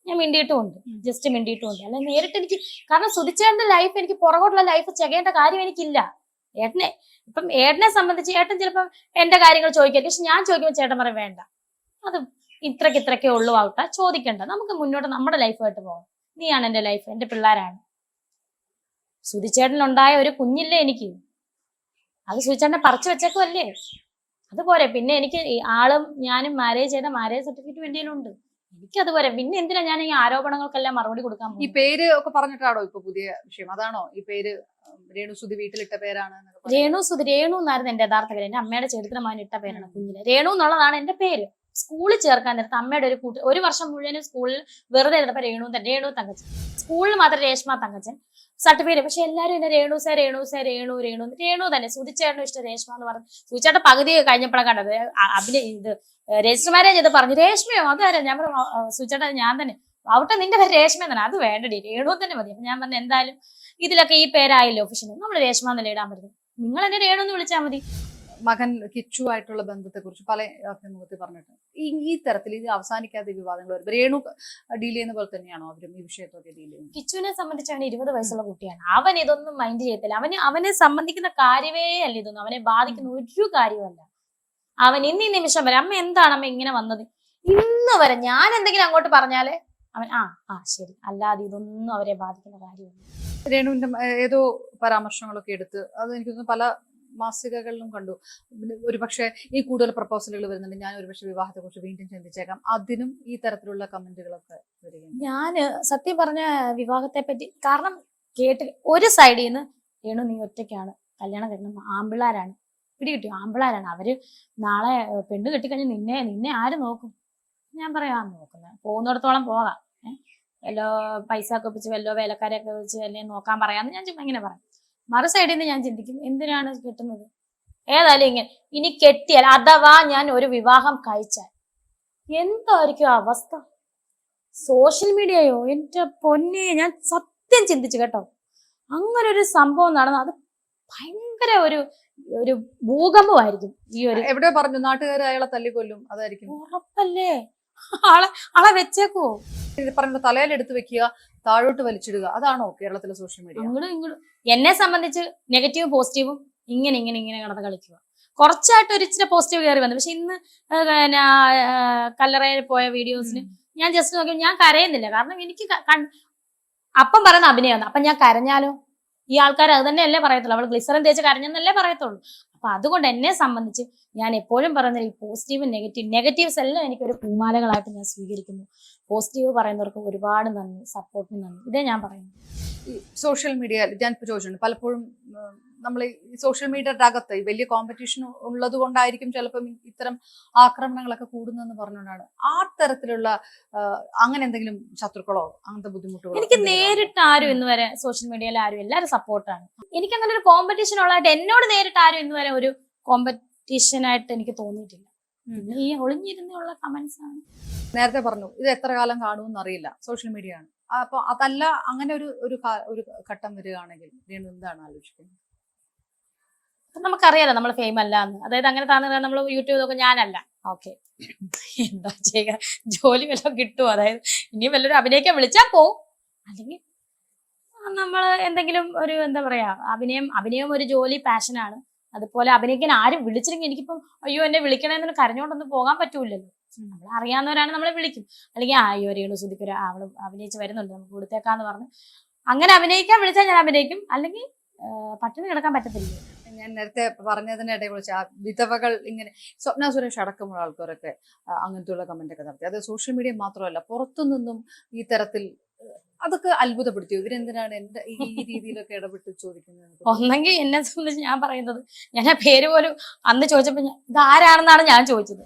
ഞാൻ മിണ്ടിയിട്ടുമുണ്ട്, ജസ്റ്റ് മിണ്ടിയിട്ടുമുണ്ട്. അല്ലെ നേരിട്ട് എനിക്ക്, കാരണം സുധിച്ചേട്ടന്റെ ലൈഫ് എനിക്ക് പുറകോട്ടുള്ള ലൈഫ് ചെയ്യേണ്ട കാര്യം എനിക്കില്ല. ഏട്ടനെ സംബന്ധിച്ച് ഏട്ടൻ ചിലപ്പം എന്റെ കാര്യങ്ങൾ ചോദിക്കും. പക്ഷെ ഞാൻ ചോദിക്കുമ്പോൾ ചേട്ടൻ പറയും വേണ്ട, അത് ഇത്രയ്ക്കേ ഉള്ളൂ ആവട്ടെ, ചോദിക്കണ്ട, നമുക്ക് മുന്നോട്ട് നമ്മുടെ ലൈഫായിട്ട് പോകാം. നീയാണ് എന്റെ ലൈഫ്, എന്റെ പിള്ളേരാണ്. സുധിച്ചേട്ടനുണ്ടായ ഒരു കുഞ്ഞില്ലേ എനിക്ക്, അത് സുധിച്ചേട്ടനെ പറിച്ചു വെച്ചേക്കുമല്ലേ, അതുപോലെ. പിന്നെ എനിക്ക് ആളും ഞാനും മാരേജ് ചെയ്ത മാരേജ് സർട്ടിഫിക്കറ്റ് എൻ്റെ കയ്യിലുണ്ട്. എനിക്കതുപോലെ. പിന്നെ എന്തിനാ ഞാൻ ഈ ആരോപണങ്ങൾക്കെല്ലാം മറുപടി കൊടുക്കാൻ പോകും? ഈ പേര് ഒക്കെ പറഞ്ഞിട്ടാണോ ഇപ്പൊ പുതിയ വിഷയം? അതാണോ ഈ പേര്? രേണു സുധി വീട്ടിലിട്ട പേരാണ്? രേണു എന്നായിരുന്നു എന്റെ യഥാർത്ഥ പേര്. എന്റെ അമ്മയുടെ ചരിത്രമായി ഇട്ട പേരാണ് കുഞ്ഞിലെ. രേണു എന്നുള്ളതാണ് എന്റെ പേര്. സ്കൂളിൽ ചേർക്കാൻ നേരത്തെ അമ്മയുടെ ഒരു വർഷം മുഴുവനും സ്കൂളിൽ വെറുതെ ഇരുന്നപ്പോ രേണു തങ്കച്ചൻ, സ്കൂളിൽ മാത്രം രേഷ്മ തങ്കച്ചൻ സർട്ടിഫിക്കറ്റ്. പക്ഷെ എല്ലാരും എന്നെ രേണു തന്നെ. സുധിച്ചേട്ടനും ഇഷ്ടം രേഷ്മ എന്ന് പറഞ്ഞു. സുധിച്ചേട്ടൻ പകുതി കഴിഞ്ഞപ്പോഴാണ് കണ്ടത് ഇത് രജിസ്റ്റർ മാരേജ് ചെയ്ത് പറഞ്ഞു രേഷ്മയോ അതാരാ? ഞാൻ പറഞ്ഞു സുധിച്ചേട്ടൻ ഞാൻ തന്നെ. അവിടെ നിന്റെ പേര് രേഷ്മ തന്നെ, അത് വേണ്ടടി രേണു തന്നെ മതി. അപ്പൊ ഞാൻ പറഞ്ഞു എന്തായാലും ഇതിലൊക്കെ ഈ പേരായല്ലോ ഒഫീഷ്യൽ, നമ്മൾ രേഷ്മ എന്നല്ലേ ഇടാൻ പറ്റും, നിങ്ങൾ എന്നെ രേണു എന്ന് വിളിച്ചാൽ മതി. മകൻ കിച്ചു ആയിട്ടുള്ള ബന്ധത്തെ കുറിച്ച് പല അഭിമുഖത്തിൽ പറഞ്ഞിട്ടുണ്ട്. ഈ തരത്തിൽ ഇത് അവസാനിക്കാത്ത വിവാദങ്ങൾ വരും. രേണു ഡീൽ ചെയ്യുന്ന പോലെ തന്നെയാണോ അവരും ഈ വിഷയത്തൊക്കെ ഡീൽ ചെയ്യുന്നത്? കിച്ചുവിനെ സംബന്ധിച്ച് അവന് 20 വയസ്സുള്ള കുട്ടിയാണ്. അവൻ ഇതൊന്നും മൈൻഡ് ചെയ്യത്തില്ല. അവനെ സംബന്ധിക്കുന്ന കാര്യമേ അല്ല ഇതൊന്നും. അവനെ ബാധിക്കുന്ന ഒരു കാര്യമല്ല. അവൻ ഇന്ന് ഈ നിമിഷം വരെ അമ്മ എന്താണ് അമ്മ ഇങ്ങനെ വന്നത് ഇന്ന് വരെ ഞാൻ എന്തെങ്കിലും അങ്ങോട്ട് പറഞ്ഞാല് അവൻ ശരി, അല്ലാതെ ഇതൊന്നും അവരെ ബാധിക്കുന്ന കാര്യമല്ല. രേണുവിന്റെ ഏതോ പരാമർശങ്ങളൊക്കെ എടുത്ത് അത് എനിക്ക് പല മാസികകളിലും കണ്ടു. ഒരു പക്ഷെ ഈ കൂടുതൽ പ്രപ്പോസലുകൾ വരുന്നുണ്ട്, ഞാൻ ഒരുപക്ഷെ വിവാഹത്തെ കുറിച്ച് വീണ്ടും ചിന്തിച്ചേക്കാം, അതിനും ഈ തരത്തിലുള്ള കമന്റുകളൊക്കെ വരികയാണ്. ഞാൻ സത്യം പറഞ്ഞ വിവാഹത്തെ പറ്റി കാരണം കേട്ട് ഒരു സൈഡിൽ നിന്ന് രേണു നീ ഒറ്റയ്ക്കാണ്, കല്യാണം കഴിക്കണം, ആമ്പിള്ളാരാണ്, പിടികിട്ടി ആമ്പിള്ളാരാണ്, അവര് നാളെ പെണ്ണ് കെട്ടിക്കഴിഞ്ഞ് നിന്നെ ആര് നോക്കും? ഞാൻ പറയാം നോക്കുന്നത് പോകുന്നിടത്തോളം പോകാം, വല്ലോ പൈസ ഒക്കെ വെച്ച് വല്ലോ വേലക്കാരെയൊക്കെ വെച്ച് അല്ലെങ്കിൽ നോക്കാൻ പറയാന്ന് ഞാൻ ചുമ്മാ ഇങ്ങനെ പറയും. മറു സൈഡിൽ നിന്ന് ഞാൻ ചിന്തിക്കും എന്തിനാണ് കെട്ടുന്നത്? ഏതായാലും ഇങ്ങനെ ഇനി കെട്ടിയാൽ അഥവാ ഞാൻ ഒരു വിവാഹം കഴിച്ചാൽ എന്തായിരിക്കും അവസ്ഥ? സോഷ്യൽ മീഡിയയോ എന്റെ പൊന്നെ, ഞാൻ സത്യം ചിന്തിച്ചു കേട്ടോ. അങ്ങനെ ഒരു സംഭവം നടന്ന അത് ഭയങ്കര ഒരു ഭൂകമ്പമായിരിക്കും. ഈ ഒരു എവിടെ പറഞ്ഞു നാട്ടുകാർ അയാളെ തല്ലിക്കൊല്ലും, അതായിരിക്കും ഉറപ്പല്ലേ? ആളെ വെച്ചേക്കുവോ? പറഞ്ഞ തലയിലെടുത്ത് വെക്കുക, താഴോട്ട് വലിച്ചിടുക, അതാണോ കേരളത്തിലെ സോഷ്യൽ മീഡിയ? ഇങ്ങോട്ടും എന്നെ സംബന്ധിച്ച് നെഗറ്റീവും പോസിറ്റീവും ഇങ്ങനെ കിടന്ന് കളിക്കുക. കുറച്ചായിട്ട് ഒരു ഇച്ചിരി പോസിറ്റീവ് കയറി വന്നു. പക്ഷെ ഇന്ന് കല്ലറയിൽ പോയ വീഡിയോസിന് ഞാൻ ജസ്റ്റ് നോക്കി, ഞാൻ കരയുന്നില്ല. കാരണം എനിക്ക് അപ്പം പറയുന്ന അഭിനയമാണ്. അപ്പൊ ഞാൻ കരഞ്ഞാലോ? ഈ ആൾക്കാർ അത് തന്നെയല്ലേ പറയത്തുള്ളൂ, അവൾ ഗ്ലിസറിൻ തേച്ച് കരഞ്ഞെന്നല്ലേ പറയത്തുള്ളൂ. അപ്പൊ അതുകൊണ്ട് എന്നെ സംബന്ധിച്ച് ഞാൻ എപ്പോഴും പറയുന്നത് ഈ പോസിറ്റീവും നെഗറ്റീവ്സ് എല്ലാം എനിക്കൊരു പൂമാലകളായിട്ട് ഞാൻ സ്വീകരിക്കുന്നു. പോസിറ്റീവ് പറയുന്നവർക്ക് ഒരുപാട് നന്ദി, സപ്പോർട്ടിന് നന്ദി, ഇതേ ഞാൻ പറയുന്നു. ഈ സോഷ്യൽ മീഡിയ ഞാനിപ്പോൾ ചോദിച്ചിട്ടുണ്ട്, പലപ്പോഴും നമ്മൾ ഈ സോഷ്യൽ മീഡിയയുടെ അകത്ത് ഈ വലിയ കോമ്പറ്റീഷൻ ഉള്ളത് കൊണ്ടായിരിക്കും ചിലപ്പം ഇത്തരം ആക്രമണങ്ങളൊക്കെ കൂടുന്നതെന്ന് പറഞ്ഞുകൊണ്ടാണ്. ആ തരത്തിലുള്ള അങ്ങനെ എന്തെങ്കിലും ശത്രുക്കളോ അങ്ങനത്തെ ബുദ്ധിമുട്ടുകളോ? എനിക്ക് നേരിട്ട് ആരും ഇന്ന് വരെ സോഷ്യൽ മീഡിയയിൽ ആരും, എല്ലാവരും സപ്പോർട്ടാണ്. എനിക്ക് അങ്ങനെ ഒരു കോമ്പറ്റീഷൻ ഉള്ളതായിട്ട് എന്നോട് നേരിട്ട് ആരും ഇന്ന് വരെ ഒരു കോമ്പറ്റീഷനായിട്ട് എനിക്ക് തോന്നിയിട്ടില്ല. പിന്നെ ഈ ഒളിഞ്ഞിരുന്നുള്ള കമന്റ്സ് ആണ്. നേരത്തെ പറഞ്ഞു ഇത് എത്ര കാലം കാണുമെന്ന് അറിയില്ല, സോഷ്യൽ മീഡിയ ആണ്. അപ്പൊ അതല്ല, അങ്ങനെ ഒരു ഘട്ടം വരികയാണെങ്കിൽ രേണു എന്താണ് ആലോചിക്കുന്നത്? നമുക്കറിയാലോ നമ്മൾ ഫെയിം അല്ല എന്ന്. അതായത് അങ്ങനെ താന്ന് നമ്മൾ യൂട്യൂബ് നോക്കും, ഞാനല്ല. ഓക്കെ, എന്താ ചെയ്യുക, ജോലി വല്ലതും കിട്ടുമോ? അതായത് ഇനി വല്ലൊരു അഭിനയിക്കാൻ വിളിച്ചാൽ പോവും, അല്ലെങ്കിൽ നമ്മൾ എന്തെങ്കിലും ഒരു എന്താ പറയാ അഭിനയം ഒരു ജോലി പാഷനാണ്. അതുപോലെ അഭിനയിക്കാൻ ആരും വിളിച്ചില്ലെങ്കിൽ എനിക്കിപ്പം അയ്യോ എന്നെ വിളിക്കണമെന്ന് കരഞ്ഞോണ്ടൊന്നും പോകാൻ പറ്റൂലല്ലോ. നമ്മൾ അറിയാവുന്നവരാണ് നമ്മളെ വിളിക്കും. അല്ലെങ്കിൽ അയ്യോ രേണു സുധിക്ക് അവള് അഭിനയിച്ച് വരുന്നുണ്ട് നമുക്ക് കൊടുത്തേക്കാന്ന് പറഞ്ഞ് അങ്ങനെ അഭിനയിക്കാൻ വിളിച്ചാൽ ഞാൻ അഭിനയിക്കും. അല്ലെങ്കിൽ പട്ടിണി കിടക്കാൻ പറ്റത്തില്ല. ഞാൻ നേരത്തെ പറഞ്ഞതിനിടയിൽ വിളിച്ച ആ വിധവകൾ ഇങ്ങനെ സ്വപ്ന സുരേഷ് അടക്കമുള്ള ആൾക്കാരൊക്കെ അങ്ങനത്തെയുള്ള കമന്റ് ഒക്കെ നടത്തി. അത് സോഷ്യൽ മീഡിയ മാത്രമല്ല പുറത്തുനിന്നും ഈ തരത്തിൽ അതൊക്കെ അത്ഭുതപ്പെടുത്തി. ഇവരെന്തിനാണ് എന്റെ ഈ രീതിയിലൊക്കെ ഇടപെട്ട് ചോദിക്കുന്നത്? ഒന്നെങ്കിൽ എന്നെ സംബന്ധിച്ച് ഞാൻ പറയുന്നത്, ഞാൻ ആ പേര് പോലും അന്ന് ചോദിച്ചപ്പോൾ ഇത് ആരാണെന്നാണ് ഞാൻ ചോദിച്ചത്.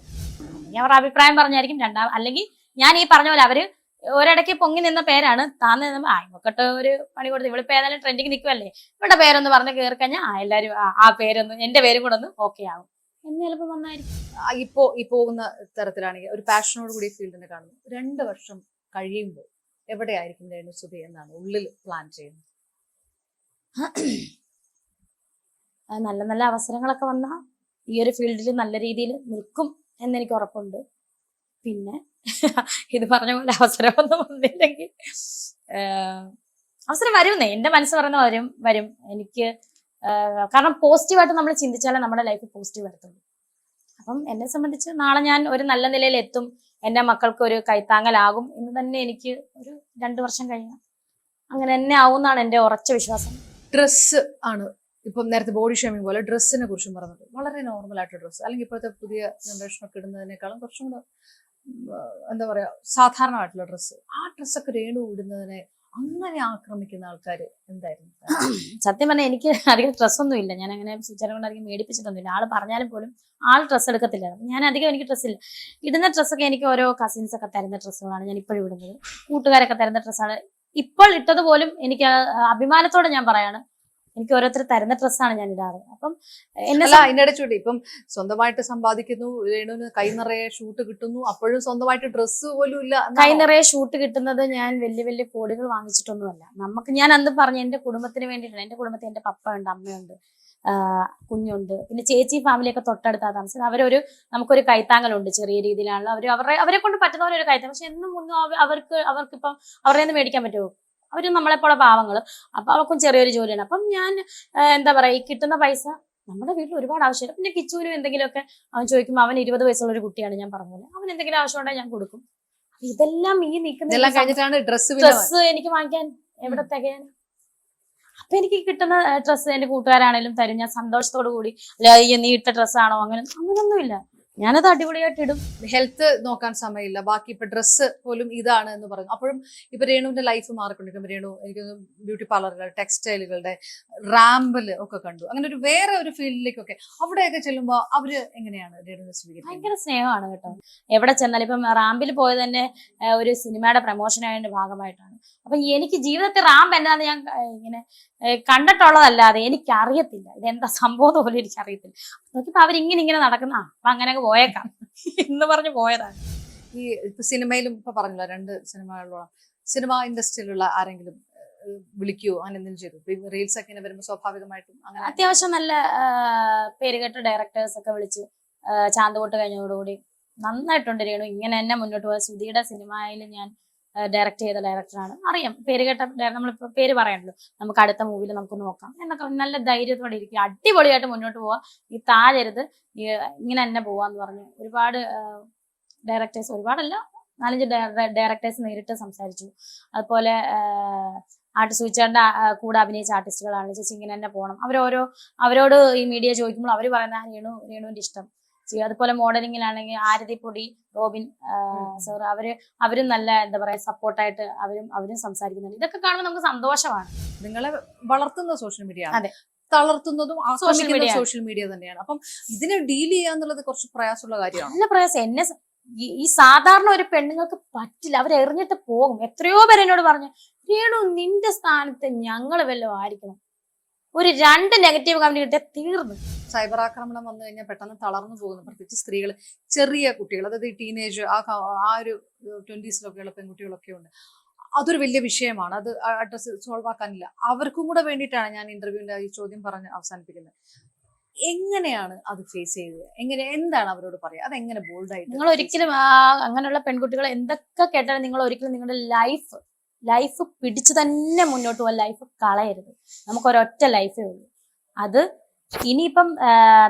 അല്ലെങ്കിൽ അവരുടെ അഭിപ്രായം പറഞ്ഞായിരിക്കും. അല്ലെങ്കിൽ ഞാൻ ഈ പറഞ്ഞ പോലെ അവര് ഒരിടയ്ക്ക് പൊങ്ങി നിന്ന പേരാണ്. താന്ന് ഇവക്കട്ട് ഒരു പണി കൊടുത്ത് ഇവളിപ്പോ ഏതായാലും ട്രെൻഡിങ് നിൽക്കുമല്ലേ, ഇവിടെ പേരൊന്ന് പറഞ്ഞ് കയറി കഴിഞ്ഞാൽ എല്ലാവരും ആ പേരൊന്ന് എന്റെ പേരും കൂടെ ഒന്ന് ഓക്കെ ആവും എന്ന് ചിലപ്പോൾ വന്നായിരിക്കും. ഈ പോകുന്ന തരത്തിലാണെങ്കിൽ ഒരു പാഷനോട് കൂടി ഫീൽഡിനെ കാണുന്നു. 2 വർഷം കഴിയുമ്പോൾ എവിടെയായിരിക്കും രേണു സുധി എന്നാണ് ഉള്ളിൽ പ്ലാൻ ചെയ്യുന്നത്? നല്ല നല്ല അവസരങ്ങളൊക്കെ വന്നാൽ ഈ ഒരു ഫീൽഡിൽ നല്ല രീതിയിൽ നിൽക്കും എന്നെനിക്ക് ഉറപ്പുണ്ട്. പിന്നെ ഇത് പറഞ്ഞ പോലെ അവസരമൊന്നും വന്നില്ലെങ്കിൽ അവസരം വരുന്നേ, എന്റെ മനസ്സ് പറയുന്ന വരും എനിക്ക്. കാരണം പോസിറ്റീവായിട്ട് നമ്മൾ ചിന്തിച്ചാലേ നമ്മുടെ ലൈഫിൽ പോസിറ്റീവ് വരത്തുള്ളൂ. അപ്പം എന്നെ സംബന്ധിച്ച് നാളെ ഞാൻ ഒരു നല്ല നിലയിൽ എത്തും, എന്റെ മക്കൾക്ക് ഒരു കൈത്താങ്ങലാകും എന്ന് തന്നെ എനിക്ക് ഒരു 2 വർഷം കഴിഞ്ഞാൽ അങ്ങനെ തന്നെ ആവും എന്നാണ് എന്റെ ഉറച്ച വിശ്വാസം. ഡ്രസ്സ് ആണ് ഇപ്പം നേരത്തെ ബോഡി ഷേമിംഗ് പോലെ ഡ്രസ്സിനെ കുറിച്ചും പറഞ്ഞത്. വളരെ നോർമൽ ആയിട്ടുള്ള ഡ്രസ്സ്, അല്ലെങ്കിൽ ഇപ്പോഴത്തെ പുതിയ ജനറേഷനൊക്കെ ഇടുന്നതിനേക്കാളും കുറച്ചും കൂടെ എന്താ പറയാ സാധാരണമായിട്ടുള്ള ഡ്രസ്സ്, ആ ഡ്രസ്സൊക്കെ രേണു ഇടുന്നതിനെ അങ്ങനെ ആക്രമിക്കുന്ന ആൾക്കാർ എന്തായിരുന്നു? സത്യം പറഞ്ഞാൽ എനിക്ക് അധികം ഡ്രസ്സൊന്നും ഇല്ല. ഞാൻ അങ്ങനെ സുചാരം കൊണ്ട് അധികം മേടിപ്പിച്ചിട്ടൊന്നുമില്ല. ആള് പറഞ്ഞാലും പോലും ആൾ ഡ്രസ്സ് എടുക്കത്തില്ല. ഞാൻ അധികം എനിക്ക് ഡ്രസ്സില്ല. ഇടുന്ന ഡ്രസ്സൊക്കെ എനിക്ക് ഓരോ കസിൻസ് ഒക്കെ തരുന്ന ഡ്രസ്സുകളാണ് ഞാൻ ഇപ്പോഴും ഇടുന്നത്. കൂട്ടുകാരൊക്കെ തരുന്ന ഡ്രസ്സാണ് ഇപ്പോൾ ഇട്ടത് പോലും. എനിക്ക് അഭിമാനത്തോടെ ഞാൻ പറയാണ്, എനിക്ക് ഓരോരുത്തർ തരുന്ന ഡ്രസ്സാണ് ഞാൻ ഇടാറ്. അപ്പം അതിനിടെ ചൂടി ഇപ്പം സ്വന്തമായിട്ട് സമ്പാദിക്കുന്നു, രേണുവിന് കൈ നിറയെ ഷൂട്ട് കിട്ടുന്നു, അപ്പോഴും സ്വന്തമായിട്ട് ഡ്രസ്സ് പോലും ഇല്ല. കൈ നിറയെ ഷൂട്ട് കിട്ടുന്നത് ഞാൻ വലിയ വലിയ കോടികൾ വാങ്ങിച്ചിട്ടൊന്നുമല്ല. ഞാൻ അന്ന് പറഞ്ഞു എന്റെ കുടുംബത്തിന് വേണ്ടിയിട്ടാണ്. എന്റെ കുടുംബത്തിൽ എന്റെ പപ്പ ഉണ്ട്, അമ്മയുണ്ട്, കുഞ്ഞുണ്ട്, പിന്നെ ചേച്ചി ഫാമിലിയൊക്കെ തൊട്ടടുത്താ താമസിക്കുന്നത്. നമുക്കൊരു കൈത്താങ്ങലുണ്ട് ചെറിയ രീതിയിലാണല്ലോ. അവരെ കൊണ്ട് പറ്റുന്ന ഒരു കൈത്താങ്ങൽ. പക്ഷെ എന്നും മുന്നും അവർക്കിപ്പം അവരുടെ നിന്ന് മേടിക്കാൻ പറ്റുമോ? അവരും നമ്മളെപ്പോലെ പാവങ്ങള്. അപ്പൊ അവർക്കും ചെറിയൊരു ജോലിയാണ്. അപ്പം ഞാൻ എന്താ പറയാ, ഈ കിട്ടുന്ന പൈസ നമ്മുടെ വീട്ടിൽ ഒരുപാട് ആവശ്യമില്ല. പിന്നെ കിച്ചുവിനും എന്തെങ്കിലുമൊക്കെ അവൻ ചോദിക്കുമ്പോൾ, അവൻ 20 വയസ്സുള്ള ഒരു കുട്ടിയാണ്, ഞാൻ പറഞ്ഞത് അവൻ എന്തെങ്കിലും ആവശ്യം ഉണ്ടെങ്കിൽ ഞാൻ കൊടുക്കും. ഇതെല്ലാം ഈ നിൽക്കുന്ന ഡ്രസ്സ് എനിക്ക് വാങ്ങിക്കാൻ എവിടെ തികയാൻ? അപ്പൊ എനിക്ക് കിട്ടുന്ന ഡ്രസ്സ് എന്റെ കൂട്ടുകാരാണേലും തരും. ഞാൻ സന്തോഷത്തോടു കൂടി, അല്ല നീ ഇട്ട ഡ്രസ്സാണോ അങ്ങനൊന്നുമില്ല, ഞാനത് അടിപൊളിയായിട്ട് ഇടും. ഹെൽത്ത് നോക്കാൻ സമയമില്ല, ബാക്കി ഇപ്പൊ ഡ്രസ്സ് പോലും ഇതാണ് എന്ന് പറഞ്ഞു. അപ്പോഴും ഇപ്പൊ രേണുവിന്റെ ലൈഫ് മാറിക്കൊണ്ടിരിക്കും. രേണു എനിക്ക് ബ്യൂട്ടി പാർലറുകൾ, ടെക്സ്റ്റൈലുകളുടെ റാമ്പില് ഒക്കെ കണ്ടു. അങ്ങനെ ഒരു വേറെ ഒരു ഫീൽഡിലേക്കൊക്കെ അവിടെയൊക്കെ ചെല്ലുമ്പോ അവര് എങ്ങനെയാണ് രേണുവിനെ സ്വീകരിക്കുന്നത്? ഭയങ്കര സ്നേഹമാണ് കേട്ടോ. എവിടെ ചെന്നാലും ഇപ്പം റാമ്പിൽ പോയത് തന്നെ ഒരു സിനിമയുടെ പ്രമോഷനായതിന്റെ ഭാഗമായിട്ടാണ്. അപ്പൊ എനിക്ക് ജീവിതത്തിൽ റാമ്പ് എന്താന്ന് ഞാൻ ഇങ്ങനെ കണ്ടിട്ടുള്ളതല്ലാതെ എനിക്ക് അറിയത്തില്ല, ഇതെന്താ സംഭവം പോലും എനിക്ക് അറിയത്തില്ല. നോക്കിയപ്പോ അവരിങ്ങനെ നടക്കുന്ന അപ്പൊ അങ്ങനെ പോയേക്കാം എന്ന് പറഞ്ഞ് പോയതാണ്. ഈ ഇപ്പൊ സിനിമയിലും ഇപ്പൊ പറഞ്ഞല്ലോ 2 സിനിമകളിലോളം സിനിമ ഇൻഡസ്ട്രിയിലുള്ള ആരെങ്കിലും വിളിക്കുവോ, അങ്ങനെ എന്തെങ്കിലും ചെയ്തു? ഇപ്പൊ റീൽസ് ഒക്കെ ഇങ്ങനെ വരുമ്പോ സ്വാഭാവികമായിട്ടും അങ്ങനെ അത്യാവശ്യം നല്ല പേരുകെട്ട ഡയറക്ടേഴ്സ് ഒക്കെ വിളിച്ച് ചാന്തുകൊട്ട് കഴിഞ്ഞതോടുകൂടി നന്നായിട്ടുണ്ട് രേണു ഇങ്ങനെ തന്നെ മുന്നോട്ട് പോയ. സുധിയുടെ സിനിമയിൽ ഞാൻ ഡയറക്ട് ചെയ്ത ഡയറക്ടറാണ്. അറിയാം, പേരുകെട്ട, നമ്മളിപ്പോ പേര് പറയണല്ലോ, നമുക്ക് അടുത്ത മൂവിയിൽ നമുക്ക് നോക്കാം എന്നൊക്കെ നല്ല ധൈര്യത്തോടെ ഇരിക്കുക, അടിപൊളിയായിട്ട് മുന്നോട്ട് പോവാ, ഈ താഴരുത്, ഇങ്ങനെ തന്നെ പോവാന്ന് പറഞ്ഞു ഒരുപാട് ഡയറക്ടേഴ്സ്, ഒരുപാടല്ല 4-5 ഡയറക്ടേഴ്സ് നേരിട്ട് സംസാരിച്ചു. അതുപോലെ സുചേട്ടൻ്റെ കൂടെ അഭിനയിച്ച ആർട്ടിസ്റ്റുകളാണ് ചേച്ചി ഇങ്ങനെ തന്നെ പോകണം. അവരോട് ഈ മീഡിയ ചോദിക്കുമ്പോൾ അവർ പറയുന്ന രേണുവിന്റെ ഇഷ്ടം. അതുപോലെ മോഡലിങ്ങിലാണെങ്കിൽ ആരതി പൊടി, റോബിൻ സർ, അവരും നല്ല എന്താ പറയാ സപ്പോർട്ടായിട്ട് അവരും സംസാരിക്കുന്നുണ്ട്. ഇതൊക്കെ കാണുമ്പോൾ നമുക്ക് സന്തോഷമാണ്. നിങ്ങളെ വളർത്തുന്ന സോഷ്യൽ മീഡിയ, അതെ, തളർത്തുന്നതും സോഷ്യൽ മീഡിയ തന്നെയാണ്. അപ്പം ഇതിനെ ഡീൽ ചെയ്യാന്നുള്ളത് കുറച്ച് പ്രയാസമുള്ള കാര്യമാണ്. നല്ല പ്രയാസം. ഈ സാധാരണ ഒരു പെണ്ണുങ്ങൾക്ക് പറ്റില്ല, അവരെറിഞ്ഞിട്ട് പോകും. എത്രയോ പേര് എന്നോട് പറഞ്ഞു, രേണു നിന്റെ സ്ഥാനത്ത് ഞങ്ങൾ വല്ലതും ആയിരിക്കണം, ഒരു 2 നെഗറ്റീവ് കമന്റ് കിട്ടിയാൽ തീർന്നു. സൈബർ ആക്രമണം വന്നു കഴിഞ്ഞാൽ പെട്ടെന്ന് തളർന്നു പോകുന്നു, പ്രത്യേകിച്ച് സ്ത്രീകൾ, ചെറിയ കുട്ടികൾ, അതായത് ഈ ടീനേജ് ആ ഒരു 20s പെൺകുട്ടികളൊക്കെ ഉണ്ട്. അതൊരു വലിയ വിഷയമാണ്. അത് അഡ്രസ് സോൾവ് ആക്കാനില്ല. അവർക്കും കൂടെ വേണ്ടിയിട്ടാണ് ഞാൻ ഇന്റർവ്യൂവിന്റെ ഈ ചോദ്യം പറഞ്ഞ് അവസാനിപ്പിക്കുന്നത്. എങ്ങനെയാണ് അത് ഫേസ് ചെയ്തത്? എന്താണ് അവരോട് പറയുക? അതെങ്ങനെ ബോൾഡായിട്ട്? നിങ്ങൾ ഒരിക്കലും അങ്ങനെയുള്ള പെൺകുട്ടികൾ എന്തൊക്കെ കേട്ടാലും നിങ്ങൾ ഒരിക്കലും നിങ്ങളുടെ ലൈഫ് ലൈഫ് പിടിച്ചു തന്നെ മുന്നോട്ട് പോകാൻ, ലൈഫ് കളയരുത്. നമുക്കൊരൊറ്റ ലൈഫേ ഉള്ളൂ. അത് ഇനിയിപ്പം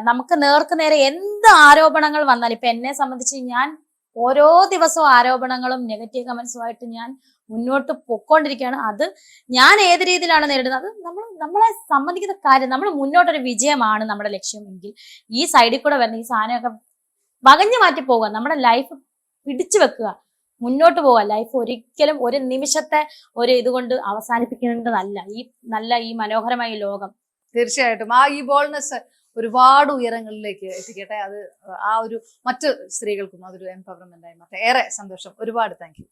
നമുക്ക് നേർക്ക് നേരെ എന്ത് ആരോപണങ്ങൾ വന്നാലും, ഇപ്പൊ എന്നെ സംബന്ധിച്ച് ഞാൻ ഓരോ ദിവസവും ആരോപണങ്ങളും നെഗറ്റീവ് കമന്റ്സുമായിട്ട് ഞാൻ മുന്നോട്ട് പൊക്കോണ്ടിരിക്കുകയാണ്. അത് ഞാൻ ഏത് രീതിയിലാണ് നേരിടുന്നത്, അത് നമ്മളെ സംബന്ധിക്കുന്ന കാര്യം, നമ്മൾ മുന്നോട്ടൊരു വിജയമാണ് നമ്മുടെ ലക്ഷ്യമെങ്കിൽ ഈ സൈഡിൽ കൂടെ വരുന്ന ഈ സാധനമൊക്കെ വകഞ്ഞു മാറ്റി പോകുക, നമ്മുടെ ലൈഫ് പിടിച്ചു വെക്കുക, മുന്നോട്ട് പോവുക. ലൈഫ് ഒരിക്കലും ഒരു നിമിഷത്തെ ഒരു ഇതുകൊണ്ട് അവസാനിപ്പിക്കേണ്ടതല്ല. ഈ മനോഹരമായ ഈ ലോകം തീർച്ചയായിട്ടും ഈ ബോൾനെസ് ഒരുപാട് ഉയരങ്ങളിലേക്ക് എത്തിക്കട്ടെ. അത് ആ ഒരു മറ്റ് സ്ത്രീകൾക്കും അതൊരു എംപവർമെന്റ് ആയി മാറട്ടെ. ഏറെ സന്തോഷം. ഒരുപാട് താങ്ക് യു.